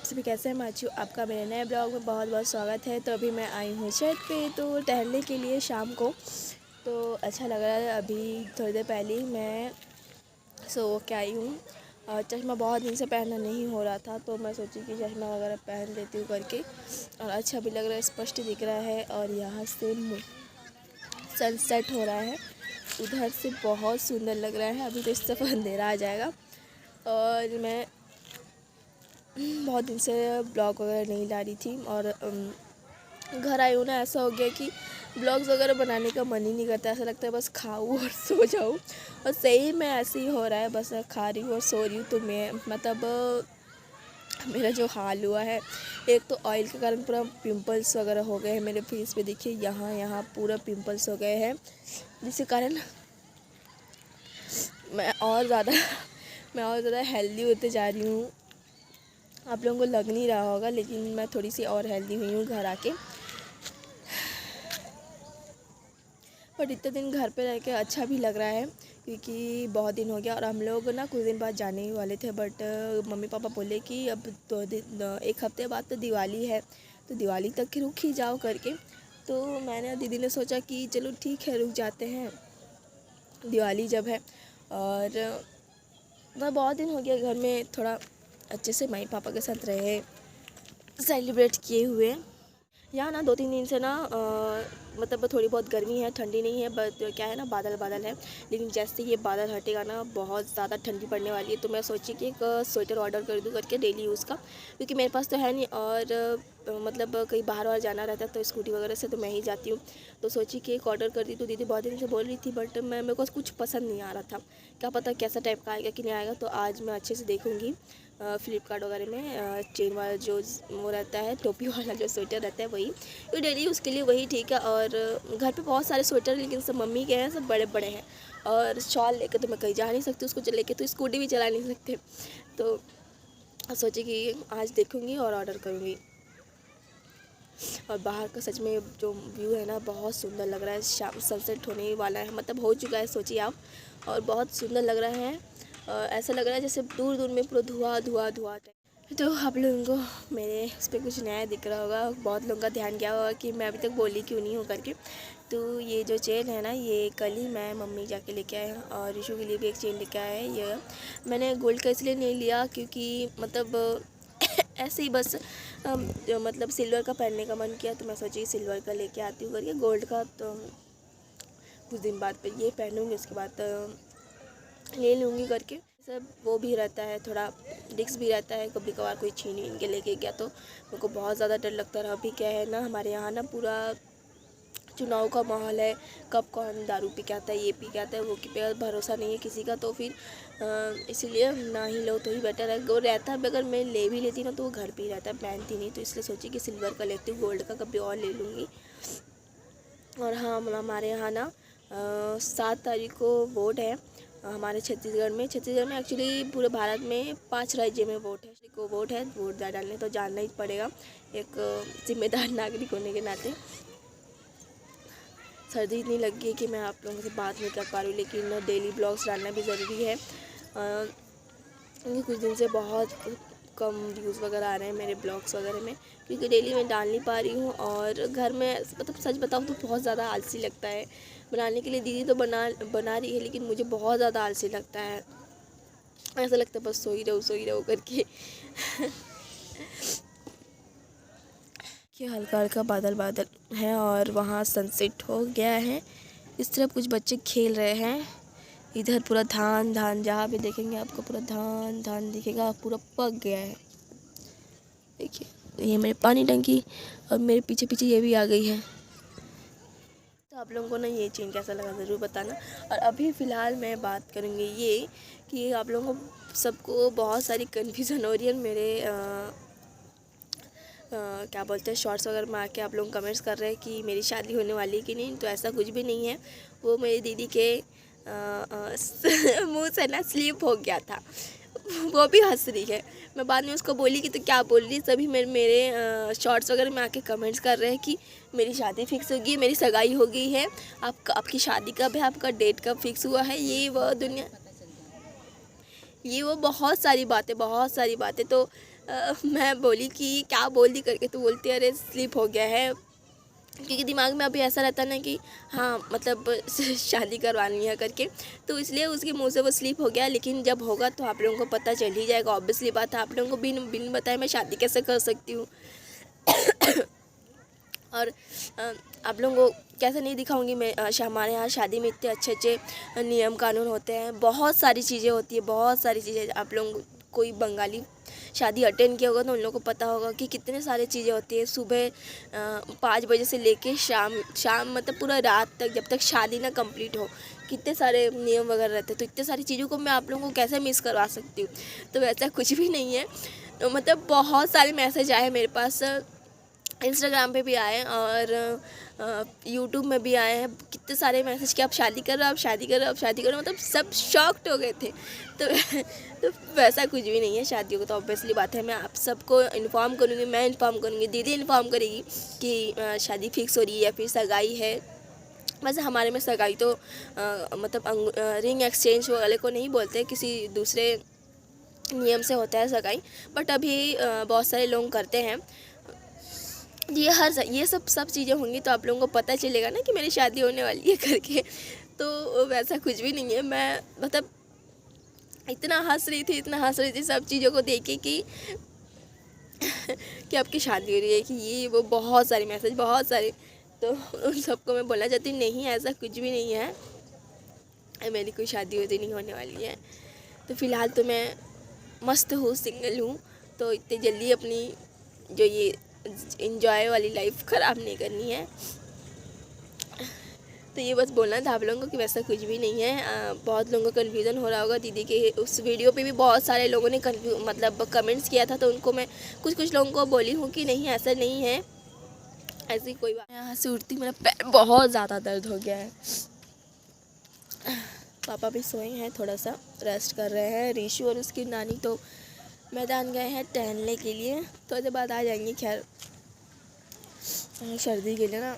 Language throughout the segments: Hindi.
सभी कैसे हैं। मैं अच्छी हूँ। आपका मेरे नए ब्लॉग में बहुत बहुत स्वागत है। तो अभी मैं आई हूँ छत पे तो टहलने के लिए शाम को, तो अच्छा लग रहा है। अभी थोड़ी देर पहले ही मैं सो के आई हूँ और चश्मा बहुत दिन से पहनना नहीं हो रहा था, तो मैं सोची कि चश्मा वगैरह पहन लेती हूँ करके, और अच्छा भी लग रहा है, स्पष्ट दिख रहा है। और यहाँ से सनसेट हो रहा है, उधर से बहुत सुंदर लग रहा है। अभी तो इस तरफ अंधेरा आ जाएगा। और मैं बहुत दिन से ब्लॉग वगैरह नहीं ला रही थी, और घर आई हूँ ना, ऐसा हो गया कि ब्लॉग्स वगैरह बनाने का मन ही नहीं करता। ऐसा लगता है बस खाऊँ और सो जाऊँ, और सही में ऐसे ही हो रहा है। बस खा रही हूँ और सो रही हूँ। तो मैं मेरा जो हाल हुआ है, एक तो ऑयल के कारण पूरा पिंपल्स वगैरह हो गए हैं मेरे फेस पे। देखिए यहाँ पूरा पिंपल्स हो गए हैं, जिसके कारण मैं और ज़्यादा हेल्दी होते जा रही हूँ। आप लोगों को लग नहीं रहा होगा, लेकिन मैं थोड़ी सी और हेल्दी हुई हूँ घर आके। बट इतने दिन घर पे रह के अच्छा भी लग रहा है, क्योंकि बहुत दिन हो गया। और हम लोग ना कुछ दिन बाद जाने ही वाले थे, बट मम्मी पापा बोले कि अब 2 दिन 1 हफ्ते बाद तो दिवाली है, तो दिवाली तक रुक ही जाओ करके। तो मैंने दीदी ने सोचा कि चलो ठीक है, रुक जाते हैं, दिवाली जब है। और वह बहुत दिन हो गया घर में थोड़ा अच्छे से मम्मी पापा के साथ रहे, सेलिब्रेट किए हुए। यहाँ ना 2-3 दिन से ना मतलब थोड़ी बहुत गर्मी है, ठंडी नहीं है। बट क्या है ना, बादल बादल है। लेकिन जैसे ये बादल हटेगा ना, बहुत ज़्यादा ठंडी पड़ने वाली है। तो मैं सोची कि एक स्वेटर ऑर्डर कर दूँ करके डेली यूज़ का, क्योंकि मेरे पास तो है नहीं। और मतलब कहीं बाहर जाना रहता है तो स्कूटी वगैरह से तो मैं ही जाती हूँ। तो सोची कि एक ऑर्डर कर दी। तो दीदी बहुत दिन से बोल रही थी, बट मेरे को कुछ पसंद नहीं आ रहा था। क्या पता कैसा टाइप का आएगा कि नहीं आएगा। तो आज मैं अच्छे से देखूँगी फ्लिपकार्ट वगैरह में चेन वाला जो वो रहता है, टोपी वाला जो स्वेटर रहता है, वही तो डेली उसके लिए वही ठीक है। और घर पे बहुत सारे स्वेटर, लेकिन सब मम्मी के हैं, सब बड़े बड़े हैं। और शॉल लेके तो मैं कहीं जा नहीं सकती, उसको लेके तो स्कूटी भी चला नहीं सकते। तो सोचे कि आज देखूँगी और ऑर्डर करूँगी। और बाहर का सच में जो व्यू है ना, बहुत सुंदर लग रहा है। शाम सनसेट होने वाला है, मतलब हो चुका है, सोचिए आप। और बहुत सुंदर लग रहा है। ऐसा लग रहा है जैसे दूर दूर में पूरा धुआं धुआं धुआं। तो आप लोगों को मेरे उस पर कुछ नया दिख रहा होगा। बहुत लोगों का ध्यान गया होगा कि मैं अभी तक बोली क्यों नहीं हूँ करके। तो ये जो चेन है ना, ये कल ही मैं मम्मी जाके लेके आए हैं, और रिशु के लिए भी एक चेन लेके आए हैं। ये मैंने गोल्ड का इसलिए नहीं लिया, क्योंकि मतलब ऐसे ही बस जो मतलब सिल्वर का पहनने का मन किया, तो मैं सोची सिल्वर का लेके आती हूँ करके। गोल्ड का तो कुछ दिन बाद फिर ये पहनूँगी, उसके बाद ले लूँगी करके। सब वो भी रहता है, थोड़ा रिस्क भी रहता है, कभी कभार कोई छीन के लेके गया तो मेरे को बहुत ज़्यादा डर लगता रहा। अभी क्या है ना, हमारे यहाँ ना पूरा चुनाव का माहौल है। कब कौन दारू पी के आता है, ये पी के आता है, वो पे भरोसा नहीं है किसी का। तो फिर इसलिए ना ही लो तो ही बेटर है। वो रहता है, अगर मैं ले भी लेती ना तो वो घर पे ही रहता है, पहनती नहीं। तो इसलिए सोची कि सिल्वर का लेती हूँ, गोल्ड का कभी और ले लूँगी। और हाँ, हमारे यहाँ ना 7 तारीख को वोट है हमारे छत्तीसगढ़ में एक्चुअली पूरे भारत में 5 राज्य में वोट है। को वोट है, वोट डालने तो जानना ही पड़ेगा, एक जिम्मेदार नागरिक होने के नाते। सर्दी इतनी लग गई कि मैं आप लोगों से बात नहीं कर पा रही हूँ, लेकिन डेली ब्लॉग्स डालना भी ज़रूरी है। क्योंकि कुछ दिन से बहुत कम व्यूज़ वगैरह आ रहे हैं मेरे ब्लॉग्स वगैरह में, क्योंकि डेली मैं डाल नहीं पा रही हूँ। और घर में मतलब सच बताऊँ तो बहुत ज़्यादा आलसी लगता है बनाने के लिए। दीदी तो बना रही है, लेकिन मुझे बहुत ज़्यादा आलसी लगता है। ऐसा लगता है बस सो ही रहो करके। कि हल्का हल्का बादल बादल है, और वहाँ सनसेट हो गया है। इस तरफ कुछ बच्चे खेल रहे हैं। इधर पूरा धान जहाँ भी देखेंगे आपको पूरा धान दिखेगा, पूरा पक गया है। देखिए ये मेरी पानी टंकी, और मेरे पीछे पीछे ये भी आ गई है। तो आप लोगों को ना ये चेन कैसा लगा ज़रूर बताना। और अभी फ़िलहाल मैं बात करूँगी ये कि आप लोगों को सबको बहुत सारी कन्फ्यूज़न हो रही है मेरे क्या बोलते हैं शॉर्ट्स वगैरह में आके आप लोग कमेंट्स कर रहे हैं कि मेरी शादी होने वाली है कि नहीं। तो ऐसा कुछ भी नहीं है। वो मेरी दीदी के मुंह से ना स्लिप हो गया था। वो भी हंस रही है। मैं बाद में उसको बोली कि तो क्या बोल रही, सभी मेरे शॉर्ट्स वगैरह में आके कमेंट्स कर रहे हैं कि मेरी शादी फिक्स होगी, मेरी सगाई हो गई है, आपकी शादी कब है, आपका डेट कब फिक्स हुआ है, ये वो बहुत सारी बातें। तो मैं बोली कि क्या बोल दी करके, तो बोलती अरे स्लिप हो गया है, क्योंकि दिमाग में अभी ऐसा रहता ना कि हाँ मतलब शादी करवानी है करके, तो इसलिए उसके मुंह से वो स्लिप हो गया। लेकिन जब होगा तो आप लोगों को पता चल ही जाएगा, ऑब्वियसली बात है। आप लोगों को बिन बिन बताए मैं शादी कैसे कर सकती हूँ। और आप लोगों को कैसे नहीं दिखाऊंगी मैं। हमारे यहाँ शादी में इतने अच्छे अच्छे नियम कानून होते हैं, बहुत सारी चीज़ें होती है, बहुत सारी चीज़ें। आप लोग कोई बंगाली शादी अटेंड किया होगा तो उन लोगों को पता होगा कि कितने सारे चीज़ें होती है। सुबह 5 बजे से लेके शाम शाम मतलब पूरा रात तक, जब तक शादी ना कंप्लीट हो, कितने सारे नियम वगैरह रहते हैं। तो इतने सारी चीज़ों को मैं आप लोगों को कैसे मिस करवा सकती हूँ। तो वैसा कुछ भी नहीं है। तो मतलब बहुत सारे मैसेज आए मेरे पास, इंस्टाग्राम पे भी आए और यूट्यूब में भी आए हैं कितने सारे मैसेज कि आप शादी कर रहे हो, आप शादी कर रहे हो, आप शादी करो। मतलब सब शॉक्ड हो गए थे। तो तो वैसा कुछ भी नहीं है। शादियों को तो ऑब्वियसली बात है मैं आप सबको इन्फॉर्म करूँगी, मैं इन्फॉर्म करूँगी, दीदी इन्फॉर्म करेगी कि शादी फिक्स हो रही है या फिर सगाई है। वैसे हमारे में सगाई तो मतलब रिंग एक्सचेंज वाले को नहीं बोलते, किसी दूसरे नियम से होता है सगाई। बट अभी बहुत सारे लोग करते हैं। ये सब चीज़ें होंगी तो आप लोगों को पता चलेगा ना कि मेरी शादी होने वाली है करके। तो वैसा कुछ भी नहीं है। मैं मतलब इतना हंस रही थी सब चीज़ों को देख के कि आपकी शादी हो रही है, कि ये वो बहुत सारे मैसेज, बहुत सारे। तो उन सबको मैं बोलना चाहती हूँ नहीं, ऐसा कुछ भी नहीं है, मेरी कोई शादी होती नहीं होने वाली है। तो फ़िलहाल तो मैं मस्त हूँ, सिंगल हूँ। तो इतनी जल्दी अपनी जो ये इंजॉय वाली लाइफ ख़राब नहीं करनी है। तो ये बस बोलना था आप लोगों को कि वैसा कुछ भी नहीं है। बहुत लोगों को कन्फ्यूज़न हो रहा होगा। दीदी के उस वीडियो पे भी बहुत सारे लोगों ने मतलब कमेंट्स किया था, तो उनको मैं कुछ लोगों को बोली हूँ कि नहीं ऐसा नहीं है, ऐसी कोई बात। यहाँ से उठती मेरा पैर बहुत ज़्यादा दर्द हो गया है। पापा भी सोए हैं, थोड़ा सा रेस्ट कर रहे हैं। ऋषु और उसकी नानी तो मैदान गए हैं टहलने के लिए, थोड़ी देर बाद आ जाएंगे। खैर सर्दी के लिए ना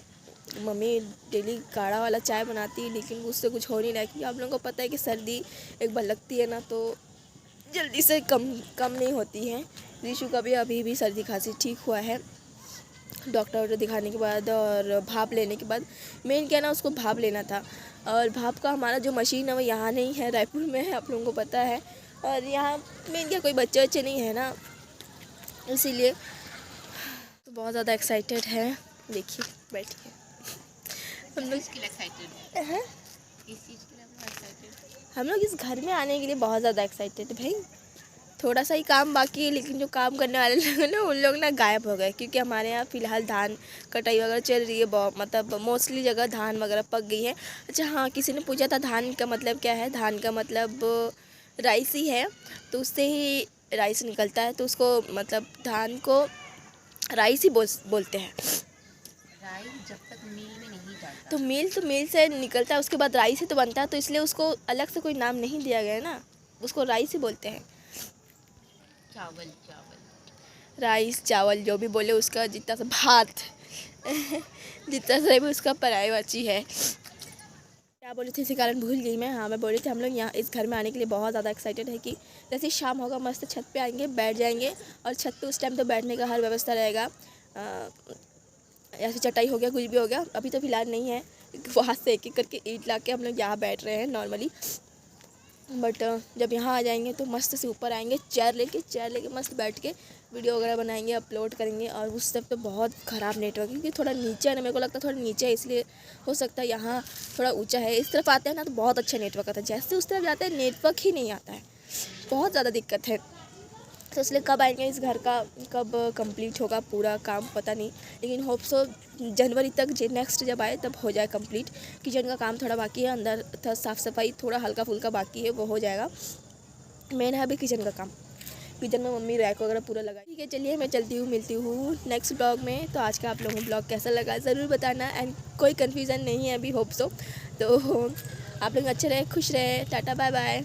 मम्मी डेली काढ़ा वाला चाय बनाती है, लेकिन उससे कुछ हो नहीं रहा है, क्योंकि आप लोगों को पता है कि सर्दी एक बार लगती है ना तो जल्दी से कम नहीं होती है। ऋषु का भी अभी भी सर्दी खांसी ठीक हुआ है डॉक्टर दिखाने के बाद और भाप लेने के बाद। मेन क्या ना, उसको भाप लेना था, और भाप का हमारा जो मशीन है वो यहाँ नहीं है, रायपुर में है, आप लोगों को पता है। और यहाँ मेन क्या कोई बच्चे नहीं है ना, इसीलिए तो बहुत ज़्यादा एक्साइटेड है। देखिए बैठिए, हम लोग एक्साइटेड हैं। हम लोग इस घर में आने के लिए बहुत ज़्यादा एक्साइटेड है भाई। थोड़ा सा ही काम बाकी है, लेकिन जो काम करने वाले लोग हैं ना, उन लोग ना गायब हो गए, क्योंकि हमारे यहाँ फ़िलहाल धान कटाई वगैरह चल रही है। बहुत मतलब मोस्टली जगह धान वगैरह पक गई है। अच्छा हाँ, किसी ने पूछा था धान का मतलब क्या है। धान का मतलब राइस ही है, तो उससे ही राइस निकलता है। तो उसको मतलब धान को राइस ही बोलते हैं। राइस जब तक मिल में नहीं जाता तो मिल से निकलता है, उसके बाद राइस ही तो बनता है, तो इसलिए उसको अलग से कोई नाम नहीं दिया गया है ना, उसको राइस ही बोलते हैं। चावल राइस चावल जो भी बोले, उसका जितना सा भात जितना सा भी उसका पर्यायवाची है। क्या बोली थी इसी कारण भूल गई मैं। हाँ मैं बोली थी हम लोग यहाँ इस घर में आने के लिए बहुत ज़्यादा एक्साइटेड है कि जैसे शाम होगा मस्त छत पे आएंगे, बैठ जाएंगे। और छत पे उस टाइम तो बैठने का हर व्यवस्था रहेगा, ऐसे चटाई हो गया, कुछ भी हो गया। अभी तो फ़िलहाल नहीं है, वहाँ से एक करके ईंट ला के हम लोग यहाँ बैठ रहे हैं नॉर्मली। बट जब यहाँ आ जाएंगे तो मस्त से ऊपर आएंगे, चेयर लेके मस्त बैठ के वीडियो वगैरह बनाएंगे, अपलोड करेंगे। और उस सब तो बहुत ख़राब नेटवर्क है, क्योंकि थोड़ा नीचे है ना, मेरे को लगता है थोड़ा नीचे है, इसलिए हो सकता है। यहाँ थोड़ा ऊंचा है, इस तरफ आते हैं ना तो बहुत अच्छा नेटवर्क आता है, जैसे उस तरफ जाते हैं नेटवर्क ही नहीं आता है, बहुत ज़्यादा दिक्कत है। तो इसलिए कब आएंगे इस घर का, कब कंप्लीट होगा पूरा काम पता नहीं, लेकिन होप सो जनवरी तक नेक्स्ट जब आए तब हो जाए कंप्लीट। किचन का काम थोड़ा बाकी है, अंदर थोड़ा साफ़ सफाई थोड़ा हल्का फुल्का बाकी है, वो हो जाएगा। मेन है अभी किचन का काम। किचन में मम्मी रैक वगैरह पूरा लगा। ठीक है चलिए मैं चलती हूँ, मिलती हूँ नेक्स्ट ब्लॉग में। तो आज का आप लोगों को ब्लॉग कैसा लगा ज़रूर बताना, एंड कोई कन्फ्यूज़न नहीं है अभी, होप सो। तो आप लोग अच्छे रहे, खुश रहे, टाटा बाय बाय।